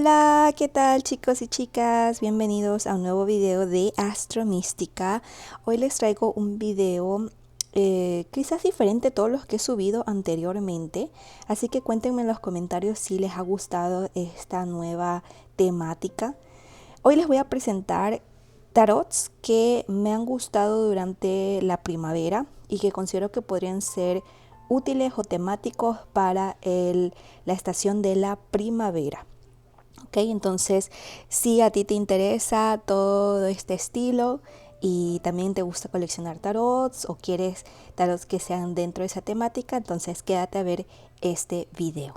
Hola, ¿qué tal chicos y chicas? Bienvenidos a un nuevo video de Astromística. Hoy les traigo un video quizás diferente a todos los que he subido anteriormente. Así que cuéntenme en los comentarios si les ha gustado esta nueva temática. Hoy les voy a presentar tarots que me han gustado durante la primavera y que considero que podrían ser útiles o temáticos para la estación de la primavera. Ok, entonces si a ti te interesa todo este estilo y también te gusta coleccionar tarots o quieres tarots que sean dentro de esa temática, entonces quédate a ver este video.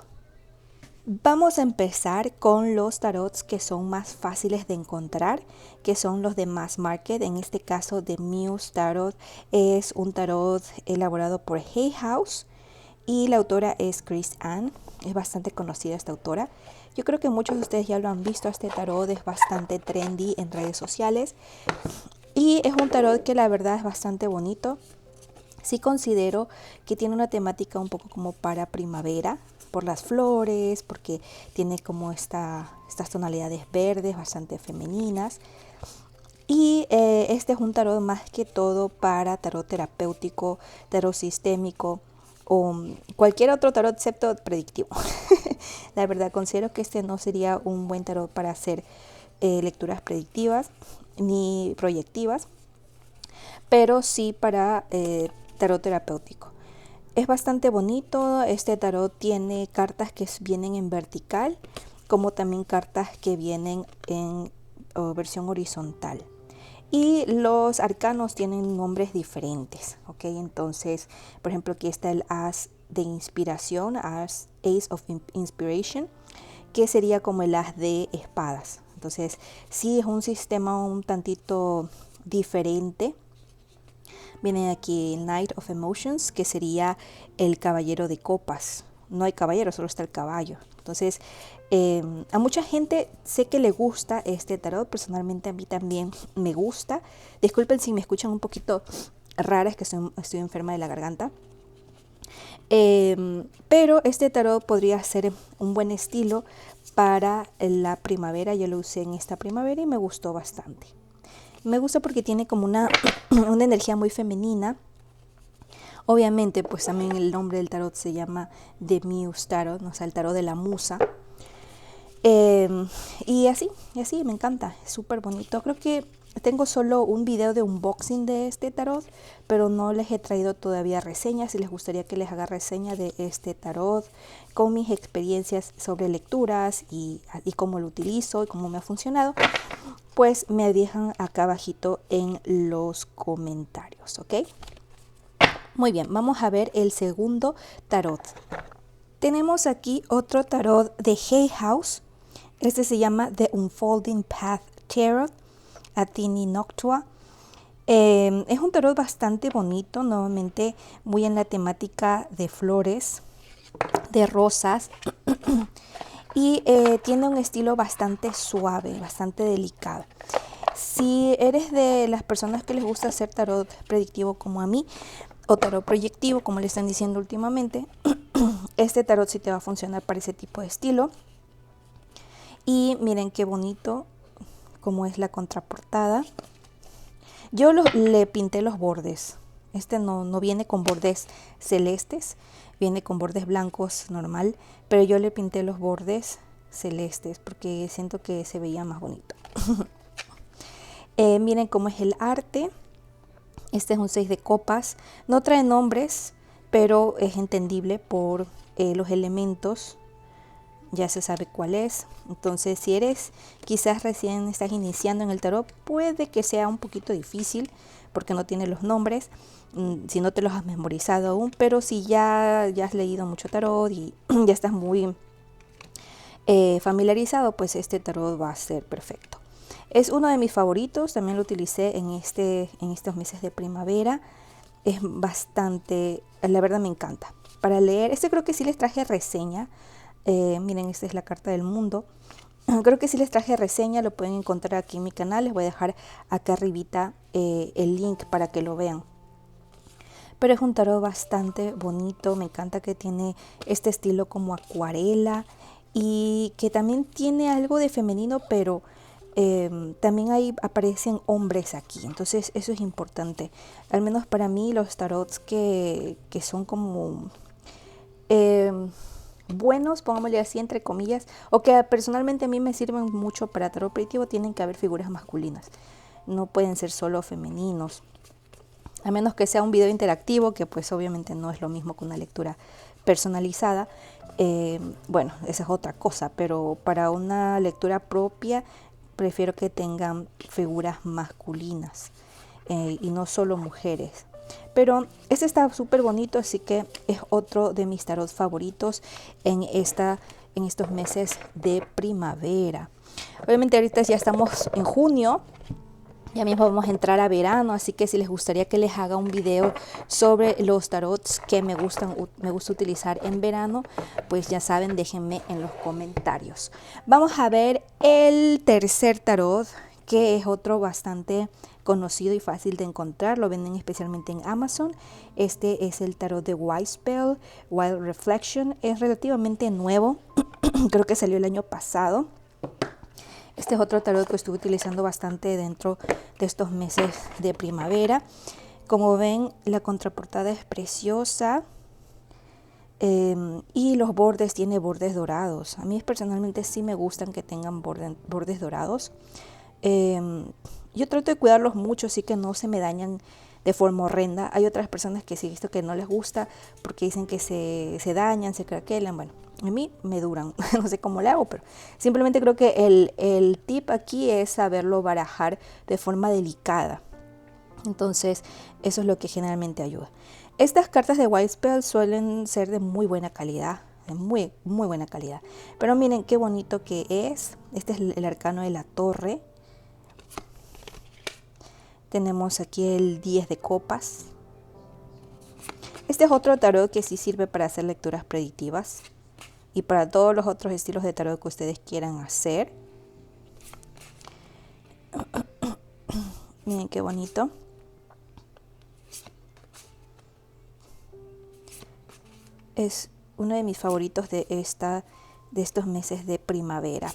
Vamos a empezar con los tarots que son más fáciles de encontrar, que son los de Mass Market. En este caso de Muse Tarot es un tarot elaborado por Hay House y la autora es Chris Ann. Es bastante conocida esta autora. Yo creo que muchos de ustedes ya lo han visto. Este tarot es bastante trendy en redes sociales y es un tarot que la verdad es bastante bonito. Sí considero que tiene una temática un poco como para primavera, por las flores, porque tiene como estas tonalidades verdes bastante femeninas. Y este es un tarot más que todo para tarot terapéutico, tarot sistémico o cualquier otro tarot excepto predictivo. La verdad considero que este no sería un buen tarot para hacer lecturas predictivas ni proyectivas, pero sí para tarot terapéutico. Es bastante bonito. Este tarot tiene cartas que vienen en vertical, como también cartas que vienen en versión horizontal. Y los arcanos tienen nombres diferentes, ¿ok? Entonces, por ejemplo, aquí está el As de Inspiración, Ace of Inspiration, que sería como el As de Espadas. Entonces, sí es un sistema un tantito diferente. Viene aquí el Knight of Emotions, que sería el Caballero de Copas. No hay caballero, solo está el caballo. Entonces, a mucha gente sé que le gusta este tarot. Personalmente a mí también me gusta. Disculpen si me escuchan un poquito rara, es que estoy enferma de la garganta. Pero este tarot podría ser un buen estilo para la primavera. Yo lo usé en esta primavera y me gustó bastante. Me gusta porque tiene como una energía muy femenina. Obviamente, pues también el nombre del tarot se llama The Muse Tarot, o sea, el tarot de la musa. Y así, me encanta, es súper bonito. Creo que tengo solo un video de unboxing de este tarot, pero no les he traído todavía reseñas. Si les gustaría que les haga reseña de este tarot con mis experiencias sobre lecturas y cómo lo utilizo y cómo me ha funcionado, pues me dejan acá abajito en los comentarios, ¿ok? Muy bien, vamos a ver el segundo tarot. Tenemos aquí otro tarot de Hay House. Este se llama The Unfolding Path Tarot, Athene Noctua. Es un tarot bastante bonito, nuevamente muy en la temática de flores, de rosas. Y tiene un estilo bastante suave, bastante delicado. Si eres de las personas que les gusta hacer tarot predictivo como a mí, o tarot proyectivo como le están diciendo últimamente, este tarot sí te va a funcionar para ese tipo de estilo. Y miren qué bonito como es la contraportada. Yo le pinté los bordes. Este no viene con bordes celestes, viene con bordes blancos normal, pero yo le pinté los bordes celestes porque siento que se veía más bonito. Miren cómo es el arte. Este es un 6 de copas. No trae nombres, pero es entendible por los elementos. Ya se sabe cuál es. Entonces, si eres quizás recién estás iniciando en el tarot, puede que sea un poquito difícil porque no tiene los nombres, si no te los has memorizado aún. Pero si ya has leído mucho tarot y ya estás muy familiarizado, pues este tarot va a ser perfecto. Es uno de mis favoritos, también lo utilicé en estos meses de primavera. Es bastante, la verdad me encanta. Para leer, este creo que sí les traje reseña. Miren, esta es la carta del mundo. Creo que sí les traje reseña, lo pueden encontrar aquí en mi canal. Les voy a dejar acá arribita el link para que lo vean. Pero es un tarot bastante bonito, me encanta que tiene este estilo como acuarela y que también tiene algo de femenino, pero también ahí aparecen hombres aquí, entonces eso es importante. Al menos para mí los tarots que son como buenos, pongámosle así entre comillas, o que personalmente a mí me sirven mucho para tarot predictivo, tienen que haber figuras masculinas, no pueden ser solo femeninos, a menos que sea un video interactivo, que pues obviamente no es lo mismo que una lectura personalizada. Bueno, esa es otra cosa, pero para una lectura propia prefiero que tengan figuras masculinas y no solo mujeres. Pero este está súper bonito, así que es otro de mis tarot favoritos en estos meses de primavera. Obviamente ahorita ya estamos en junio, ya mismo vamos a entrar a verano, así que si les gustaría que les haga un video sobre los tarots que me gusta utilizar en verano, pues ya saben, déjenme en los comentarios. Vamos a ver el tercer tarot, que es otro bastante conocido y fácil de encontrar, lo venden especialmente en Amazon. Este es el tarot de Whitespell, Wild Reflection, es relativamente nuevo, creo que salió el año pasado. Este es otro tarot que estuve utilizando bastante dentro de estos meses de primavera. Como ven, la contraportada es preciosa y los bordes, tiene bordes dorados. A mí personalmente sí me gustan que tengan bordes dorados. Yo trato de cuidarlos mucho, así que no se me dañan de forma horrenda. Hay otras personas que sí he visto que no les gusta porque dicen que se dañan, se craquelan. Bueno, a mí me duran, no sé cómo le hago, pero simplemente creo que el tip aquí es saberlo barajar de forma delicada. Entonces, eso es lo que generalmente ayuda. Estas cartas de Whitespell suelen ser de muy buena calidad, de muy buena calidad. Pero miren qué bonito que es. Este es el arcano de la torre. Tenemos aquí el 10 de copas. Este es otro tarot que sí sirve para hacer lecturas predictivas y para todos los otros estilos de tarot que ustedes quieran hacer. Miren qué bonito. Es uno de mis favoritos de estos meses de primavera.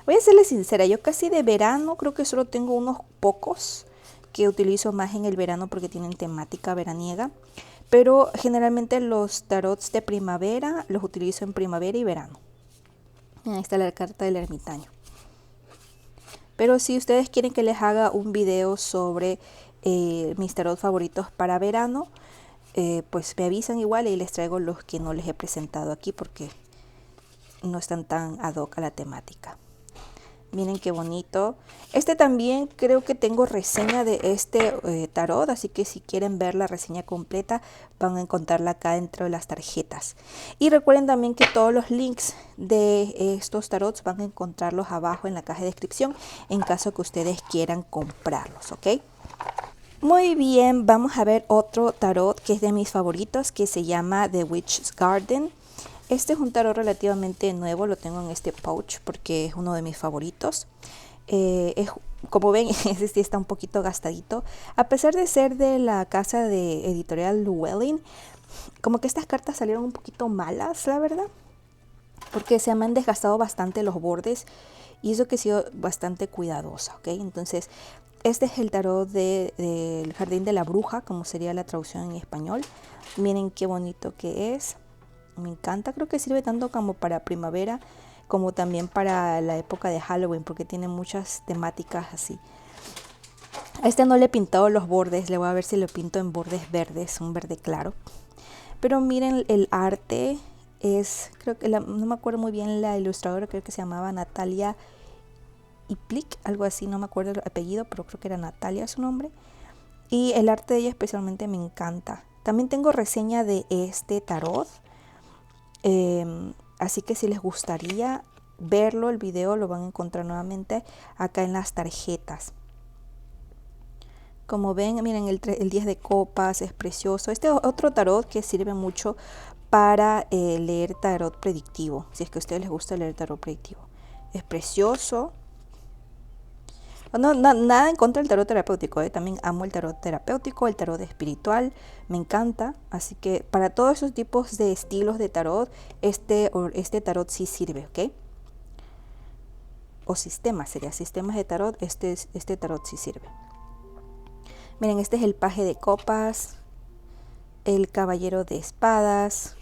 Voy a serles sincera, yo casi de verano creo que solo tengo unos pocos que utilizo más en el verano porque tienen temática veraniega. Pero generalmente los tarots de primavera los utilizo en primavera y verano. Ahí está la carta del ermitaño. Pero si ustedes quieren que les haga un video sobre mis tarot favoritos para verano, pues me avisan igual y les traigo los que no les he presentado aquí porque no están tan ad hoc a la temática. Miren qué bonito. Este también creo que tengo reseña de este tarot, así que si quieren ver la reseña completa van a encontrarla acá dentro de las tarjetas. Y recuerden también que todos los links de estos tarots van a encontrarlos abajo en la caja de descripción en caso que ustedes quieran comprarlos, ¿ok? Muy bien, vamos a ver otro tarot que es de mis favoritos, que se llama The Witch's Garden. Este es un tarot relativamente nuevo, lo tengo en este pouch porque es uno de mis favoritos. Como ven, ese sí está un poquito gastadito. A pesar de ser de la casa de editorial Llewellyn, como que estas cartas salieron un poquito malas, la verdad. Porque se me han desgastado bastante los bordes y eso que he sido bastante cuidadosa, ¿ok? Entonces, este es el tarot del Jardín de la Bruja, como sería la traducción en español. Miren qué bonito que es. Me encanta, creo que sirve tanto como para primavera como también para la época de Halloween porque tiene muchas temáticas así. A este no le he pintado los bordes, le voy a ver si lo pinto en bordes verdes, un verde claro. Pero miren el arte, creo que no me acuerdo muy bien la ilustradora, creo que se llamaba Natalia Iplik, algo así, no me acuerdo el apellido, pero creo que era Natalia su nombre. Y el arte de ella especialmente me encanta. También tengo reseña de este tarot. Así que si les gustaría verlo, el video lo van a encontrar nuevamente acá en las tarjetas. Como ven, miren el 10 de copas, es precioso. Este es otro tarot que sirve mucho para leer tarot predictivo, si es que a ustedes les gusta leer tarot predictivo. Es precioso. No, nada en contra del tarot terapéutico, ¿eh? También amo el tarot terapéutico, el tarot espiritual, me encanta. Así que para todos esos tipos de estilos de tarot, este tarot sí sirve, ¿ok? O sistemas, sería sistemas de tarot, este tarot sí sirve. Miren, este es el paje de copas, el caballero de espadas.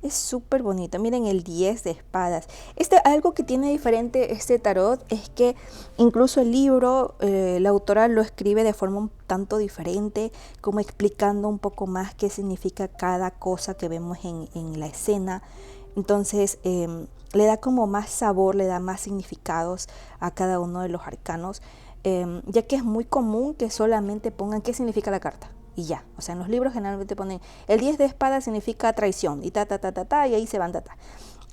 Es súper bonito. Miren el 10 de espadas. Algo que tiene diferente este tarot es que incluso el libro, la autora lo escribe de forma un tanto diferente, como explicando un poco más qué significa cada cosa que vemos en la escena. Entonces le da como más sabor, le da más significados a cada uno de los arcanos, ya que es muy común que solamente pongan qué significa la carta. Y ya, o sea, en los libros generalmente ponen el 10 de espadas significa traición y y ahí se van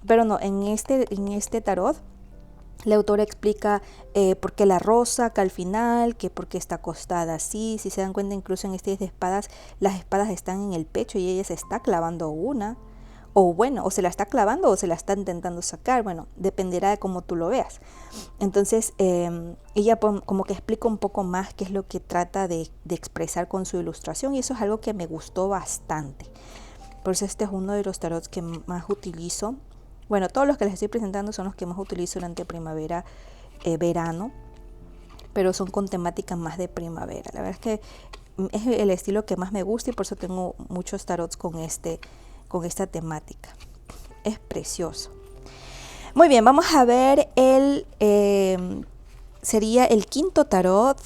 Pero no, en este tarot la autora explica por qué la rosa acá al final, que por qué está acostada así. Si se dan cuenta, incluso en este 10 de espadas, las espadas están en el pecho y ella se está clavando una. O bueno, o se la está clavando o se la está intentando sacar. Bueno, dependerá de cómo tú lo veas. Entonces, ella como que explica un poco más qué es lo que trata de expresar con su ilustración. Y eso es algo que me gustó bastante. Por eso este es uno de los tarots que más utilizo. Bueno, todos los que les estoy presentando son los que más utilizo durante primavera, verano. Pero son con temática más de primavera. La verdad es que es el estilo que más me gusta y por eso tengo muchos tarots con esta temática. Es precioso. Muy bien, vamos a ver sería el quinto tarot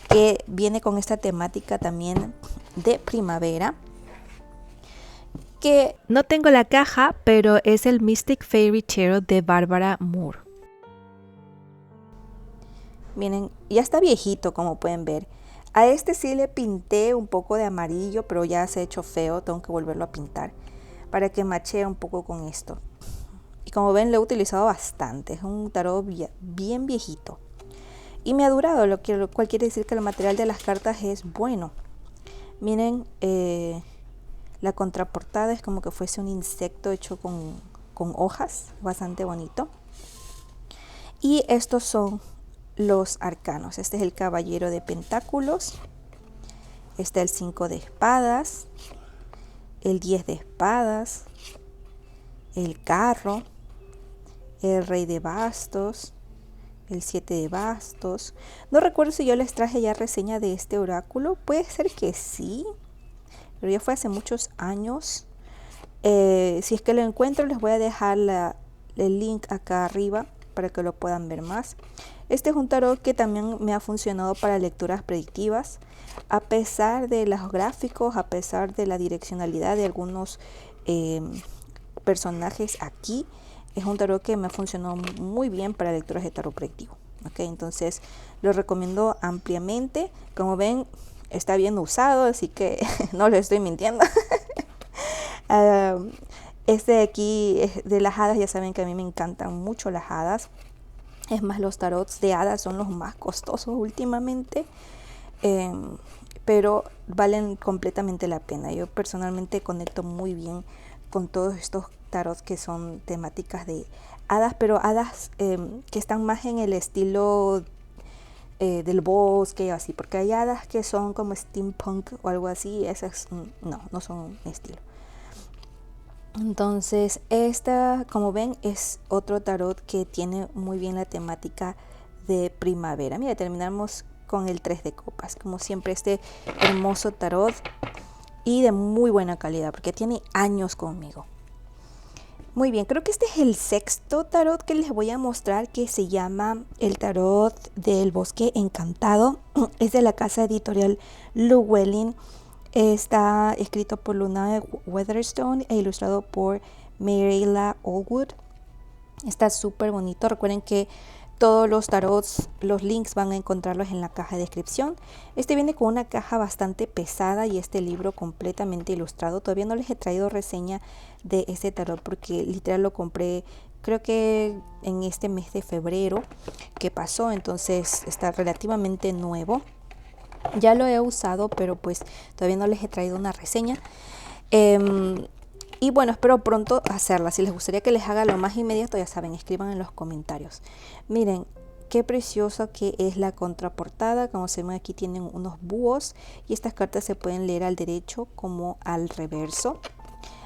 que viene con esta temática también de primavera, que no tengo la caja, pero es el Mystic Fairy Tarot de Barbara Moore. Miren, ya está viejito, como pueden ver. A este sí le pinté un poco de amarillo, pero ya se ha hecho feo, tengo que volverlo a pintar para que machee un poco con esto. Y como ven, lo he utilizado bastante, es un tarot bien viejito. Y me ha durado, lo cual quiere decir que el material de las cartas es bueno. Miren, la contraportada es como que fuese un insecto hecho con hojas, bastante bonito. Y estos son los arcanos. Este es el caballero de pentáculos, está el 5 de espadas, el 10 de espadas, el carro, el rey de bastos, el 7 de bastos. No recuerdo si yo les traje ya reseña de este oráculo, puede ser que sí, pero ya fue hace muchos años. Si es que lo encuentro, les voy a dejar el link acá arriba para que lo puedan ver más. Este es un tarot que también me ha funcionado para lecturas predictivas, a pesar de los gráficos, a pesar de la direccionalidad de algunos personajes aquí. Es un tarot que me ha funcionado muy bien para lecturas de tarot predictivo. ¿Okay? Entonces lo recomiendo ampliamente. Como ven, está bien usado, así que no les estoy mintiendo. Este de aquí de las hadas, ya saben que a mí me encantan mucho las hadas. Es más, los tarots de hadas son los más costosos últimamente, pero valen completamente la pena. Yo personalmente conecto muy bien con todos estos tarots que son temáticas de hadas, pero hadas que están más en el estilo del bosque, así, porque hay hadas que son como steampunk o algo así. Esas no son mi estilo. Entonces esta, como ven, es otro tarot que tiene muy bien la temática de primavera. Mira, terminamos con el 3 de copas, como siempre, este hermoso tarot y de muy buena calidad porque tiene años conmigo. Muy bien, creo que este es el sexto tarot que les voy a mostrar, que se llama el tarot del bosque encantado. Es de la casa editorial Llewellyn. Está escrito por Luna Weatherstone e ilustrado por Marilla Allwood. Está súper bonito. Recuerden que todos los tarots, los links van a encontrarlos en la caja de descripción. Este viene con una caja bastante pesada y este libro completamente ilustrado. Todavía no les he traído reseña de este tarot porque literal lo compré, creo que en este mes de febrero que pasó. Entonces está relativamente nuevo. Ya lo he usado, pero pues todavía no les he traído una reseña. Y bueno, espero pronto hacerla. Si les gustaría que les haga lo más inmediato, ya saben, escriban en los comentarios. Miren, Qué precioso que es la contraportada. Como se ven, aquí tienen unos búhos y estas cartas se pueden leer al derecho como al reverso.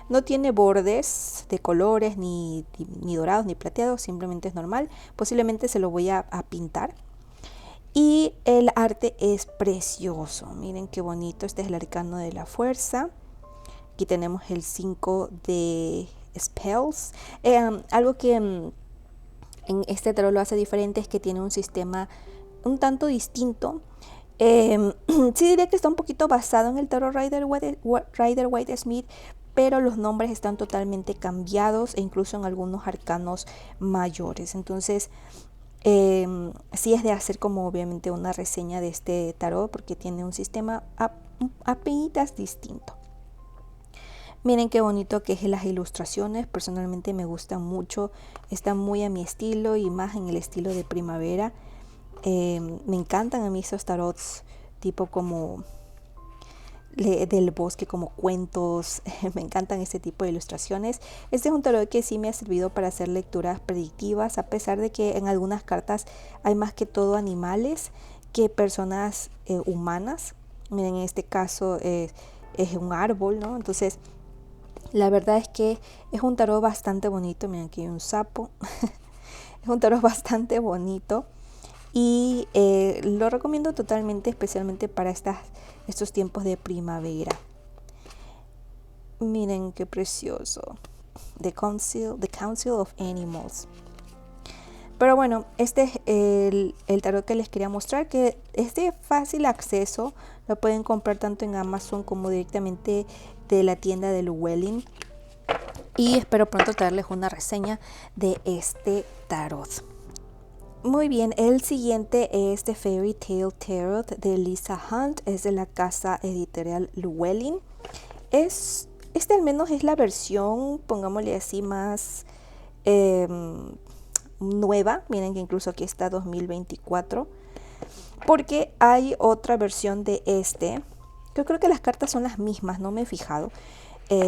No tiene bordes de colores ni dorados ni plateados, simplemente es normal. Posiblemente se lo voy a pintar. Y el arte es precioso. Miren qué bonito. Este es el arcano de la fuerza. Aquí tenemos el 5 de spells. Algo que en este tarot lo hace diferente es que tiene un sistema un tanto distinto. Sí diría que está un poquito basado en el tarot Rider-Waite-Smith, pero los nombres están totalmente cambiados e incluso en algunos arcanos mayores. Entonces sí es de hacer como obviamente una reseña de este tarot porque tiene un sistema apenas distinto. Miren qué bonito que es las ilustraciones. Personalmente me gustan mucho, están muy a mi estilo y más en el estilo de primavera. Me encantan a mí esos tarots tipo como del bosque, como cuentos. Me encantan este tipo de ilustraciones. Este es un tarot que sí me ha servido para hacer lecturas predictivas, a pesar de que en algunas cartas hay más que todo animales que personas humanas. Miren, en este caso es un árbol, ¿no? Entonces la verdad es que es un tarot bastante bonito. Miren, aquí hay un sapo. Es un tarot bastante bonito y lo recomiendo totalmente, especialmente para estos tiempos de primavera. Miren qué precioso. The Council of Animals. Pero bueno, este es el tarot que les quería mostrar, que es de fácil acceso. Lo pueden comprar tanto en Amazon como directamente de la tienda de Llewellyn. Y espero pronto traerles una reseña de este tarot. Muy bien, el siguiente es The Fairy Tale Tarot de Lisa Hunt. Es de la casa editorial Llewellyn. Este al menos es la versión, pongámosle así, más nueva. Miren que incluso aquí está 2024, porque hay otra versión de este. Yo creo que las cartas son las mismas, no me he fijado.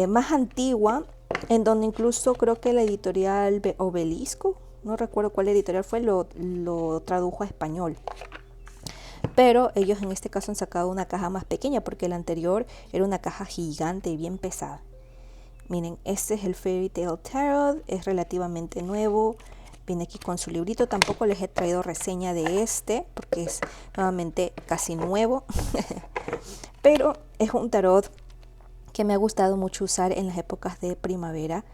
Más antigua, en donde incluso creo que la editorial Obelisco, no recuerdo cuál editorial fue, lo tradujo a español. Pero ellos en este caso han sacado una caja más pequeña, porque la anterior era una caja gigante y bien pesada. Miren, este es el Fairy Tale Tarot, es relativamente nuevo. Viene aquí con su librito. Tampoco les he traído reseña de este porque es nuevamente casi nuevo. Pero es un tarot que me ha gustado mucho usar en las épocas de primavera.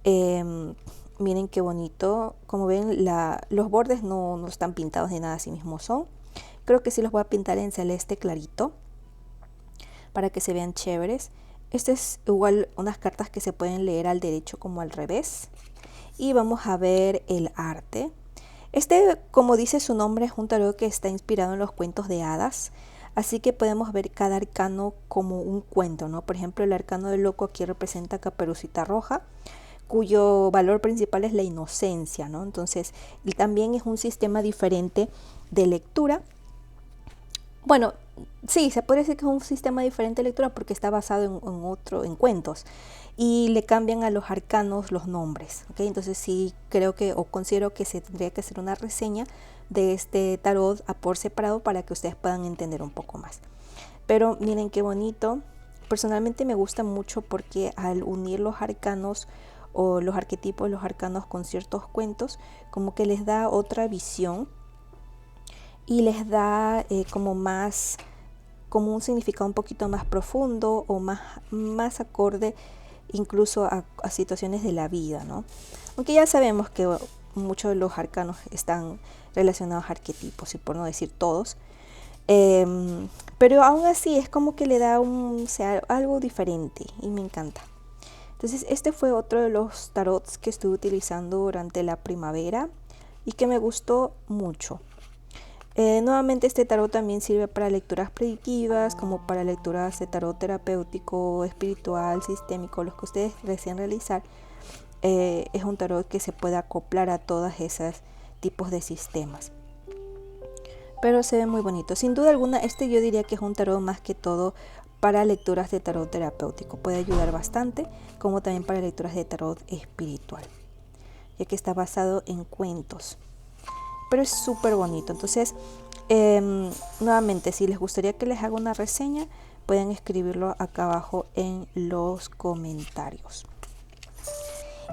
Miren qué bonito. Como ven, los bordes no están pintados de nada, así mismo son. Creo que sí los voy a pintar en celeste clarito para que se vean chéveres. Este es igual unas cartas que se pueden leer al derecho como al revés. Y vamos a ver el arte. Este, como dice su nombre, es un tarot que está inspirado en los cuentos de hadas. Así que podemos ver cada arcano como un cuento, ¿no? Por ejemplo, el arcano del loco aquí representa a Caperucita Roja, cuyo valor principal es la inocencia, ¿no? Entonces, también es un sistema diferente de lectura. Bueno, sí, se puede decir que es un sistema diferente de lectura porque está basado en cuentos y le cambian a los arcanos los nombres, ¿ok? Entonces sí creo que o considero que se tendría que hacer una reseña de este tarot por separado para que ustedes puedan entender un poco más. Pero miren qué bonito. Personalmente me gusta mucho porque al unir los arcanos o los arquetipos de los arcanos con ciertos cuentos, como que les da otra visión y les da como un significado un poquito más profundo o más acorde incluso a situaciones de la vida, ¿no? Aunque ya sabemos que muchos de los arcanos están relacionados a arquetipos y por no decir todos, pero aún así es como que le da algo diferente y me encanta. Entonces este fue otro de los tarots que estuve utilizando durante la primavera y que me gustó mucho. Nuevamente este tarot también sirve para lecturas predictivas, como para lecturas de tarot terapéutico, espiritual, sistémico, los que ustedes deseen realizar. Es un tarot que se puede acoplar a todos esos tipos de sistemas. Pero se ve muy bonito. Sin duda alguna, este yo diría que es un tarot más que todo para lecturas de tarot terapéutico. Puede ayudar bastante, como también para lecturas de tarot espiritual, ya que está basado en cuentos. pero es súper bonito. Entonces, nuevamente, si les gustaría que les haga una reseña, pueden escribirlo acá abajo en los comentarios.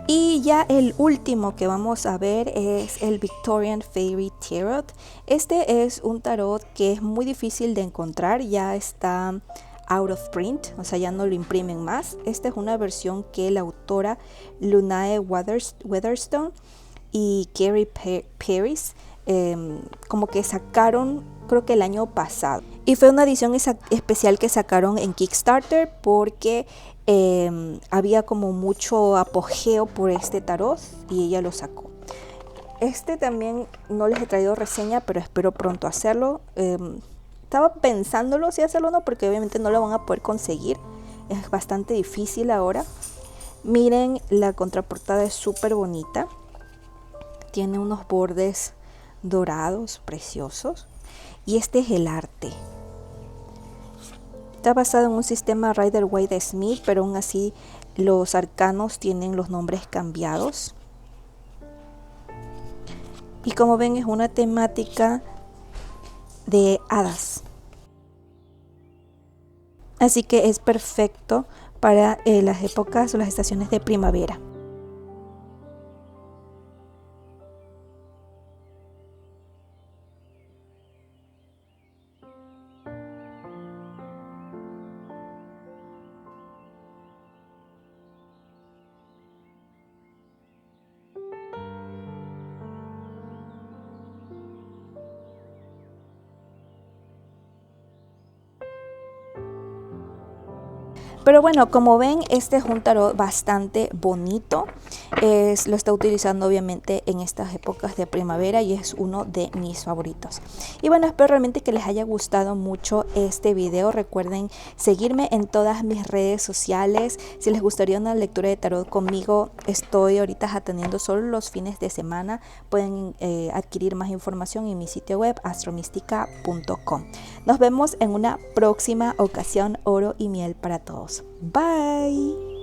Y ya el último que vamos a ver es el Victorian Fairy Tarot. Este es un tarot que es muy difícil de encontrar, ya está out of print, o sea, ya no lo imprimen más. Esta es una versión que la autora Lunae Weatherstone y Carrie Paris como que sacaron, creo que el año pasado. Y fue una edición especial que sacaron en Kickstarter porque había como mucho apogeo por este tarot y ella lo sacó. Este también no les he traído reseña, pero espero pronto hacerlo. Estaba pensándolo si hacerlo o no, porque obviamente no lo van a poder conseguir. Es bastante difícil ahora. Miren, la contraportada es súper bonita. Tiene unos bordes dorados, preciosos. Y este es el arte. Está basado en un sistema Rider-Waite-Smith, pero aún así los arcanos tienen los nombres cambiados. Y como ven, es una temática de hadas. Así que es perfecto para las épocas o las estaciones de primavera. Pero bueno, como ven, este es un tarot bastante bonito. Lo está utilizando obviamente en estas épocas de primavera y es uno de mis favoritos. Y bueno, espero realmente que les haya gustado mucho este video. Recuerden seguirme en todas mis redes sociales. Si les gustaría una lectura de tarot conmigo, estoy ahorita atendiendo solo los fines de semana. Pueden adquirir más información en mi sitio web astromystica.com. Nos vemos en una próxima ocasión. Oro y miel para todos. Bye.